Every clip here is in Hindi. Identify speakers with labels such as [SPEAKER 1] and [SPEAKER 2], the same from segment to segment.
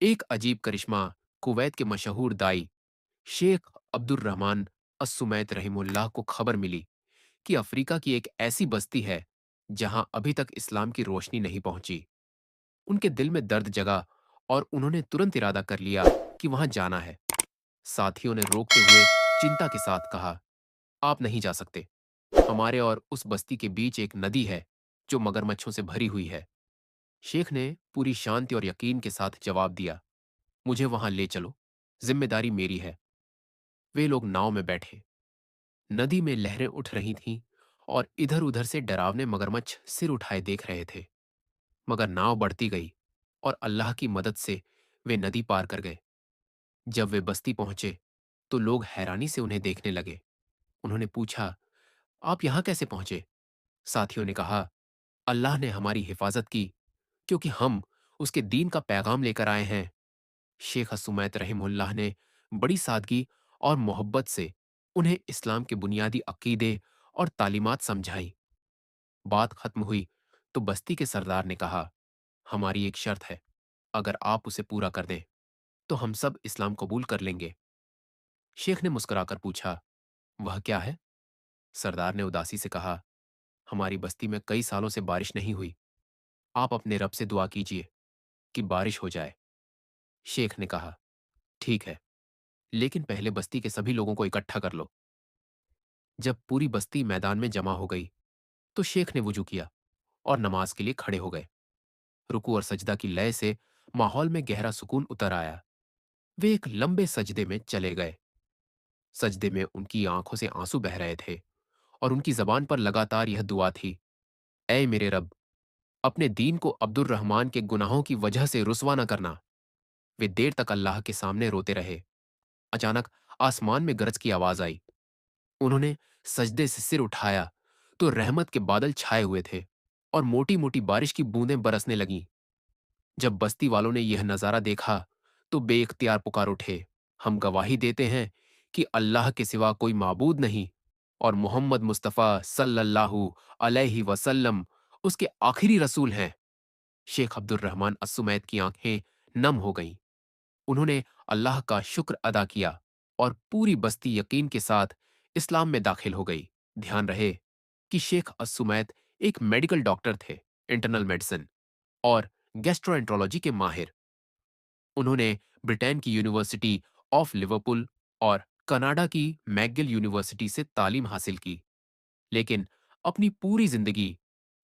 [SPEAKER 1] एक अजीब करिश्मा कुवैत के मशहूर दाई शेख अब्दुर रहमान अस्सुमैत रहीमुल्लाह को खबर मिली कि अफ्रीका की एक ऐसी बस्ती है जहां अभी तक इस्लाम की रोशनी नहीं पहुंची। उनके दिल में दर्द जगा और उन्होंने तुरंत इरादा कर लिया कि वहां जाना है। साथियों ने रोकते हुए चिंता के साथ कहा, आप नहीं जा सकते। हमारे और उस बस्ती के बीच एक नदी है जो मगरमच्छों से भरी हुई है। शेख ने पूरी शांति और यकीन के साथ जवाब दिया, मुझे वहां ले चलो, जिम्मेदारी मेरी है। वे लोग नाव में बैठे। नदी में लहरें उठ रही थीं और इधर उधर से डरावने मगरमच्छ सिर उठाए देख रहे थे। मगर नाव बढ़ती गई और अल्लाह की मदद से वे नदी पार कर गए। जब वे बस्ती पहुंचे तो लोग हैरानी से उन्हें देखने लगे। उन्होंने पूछा, आप यहां कैसे पहुंचे? साथियों ने कहा, अल्लाह ने हमारी हिफाजत की क्योंकि हम उसके दीन का पैगाम लेकर आए हैं। शेख हसुमैत रहीमुल्लाह ने बड़ी सादगी और मोहब्बत से उन्हें इस्लाम के बुनियादी अकीदे और तालीमात समझाई। बात खत्म हुई तो बस्ती के सरदार ने कहा, हमारी एक शर्त है, अगर आप उसे पूरा कर दें तो हम सब इस्लाम कबूल कर लेंगे। शेख ने मुस्कुराकर पूछा, वह क्या है? सरदार ने उदासी से कहा, हमारी बस्ती में कई सालों से बारिश नहीं हुई। आप अपने रब से दुआ कीजिए कि बारिश हो जाए। शेख ने कहा, ठीक है, लेकिन पहले बस्ती के सभी लोगों को इकट्ठा कर लो। जब पूरी बस्ती मैदान में जमा हो गई तो शेख ने वुजू किया और नमाज के लिए खड़े हो गए। रुकू और सजदा की लय से माहौल में गहरा सुकून उतर आया। वे एक लंबे सजदे में चले गए। सजदे में उनकी आंखों से आंसू बह रहे थे और उनकी जबान पर लगातार यह दुआ थी, ऐ मेरे रब, अपने दीन को अब्दुर रहमान के गुनाहों की वजह से रुसवा न करना। वे देर तक अल्लाह के सामने रोते रहे। अचानक आसमान में गरज की आवाज आई। उन्होंने सजदे से सिर उठाया तो रहमत के बादल छाए हुए थे और मोटी मोटी बारिश की बूंदें बरसने लगीं। जब बस्ती वालों ने यह नजारा देखा तो बेइख्तियार पुकार उठे, हम गवाही देते हैं कि अल्लाह के सिवा कोई माबूद नहीं और मोहम्मद मुस्तफ़ा सल्लल्लाहु अलैहि वसल्लम उसके आखिरी रसूल हैं। शेख अब्दुर रहमान अस्सुमैत की आंखें नम हो गईं। उन्होंने अल्लाह का शुक्र अदा किया और पूरी बस्ती यकीन के साथ इस्लाम में दाखिल हो गई। ध्यान रहे कि शेख अस्सुमैत एक मेडिकल डॉक्टर थे, इंटरनल मेडिसिन और गैस्ट्रोएंट्रोलॉजी के माहिर। उन्होंने ब्रिटेन की यूनिवर्सिटी ऑफ लिवरपूल और कनाडा की मैकगिल यूनिवर्सिटी से तालीम हासिल की, लेकिन अपनी पूरी जिंदगी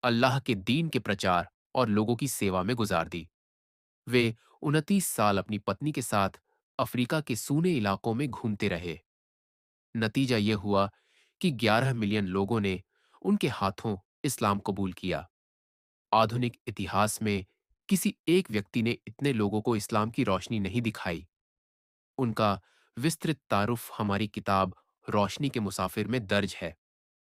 [SPEAKER 1] अल्लाह के दीन के प्रचार और लोगों की सेवा में गुजार दी। वे 29 साल अपनी पत्नी के साथ अफ्रीका के सूने इलाकों में घूमते रहे। नतीजा यह हुआ कि 11 मिलियन लोगों ने उनके हाथों इस्लाम कबूल किया। आधुनिक इतिहास में किसी एक व्यक्ति ने इतने लोगों को इस्लाम की रोशनी नहीं दिखाई। उनका विस्तृत तारुफ हमारी किताब रोशनी के मुसाफिर में दर्ज है।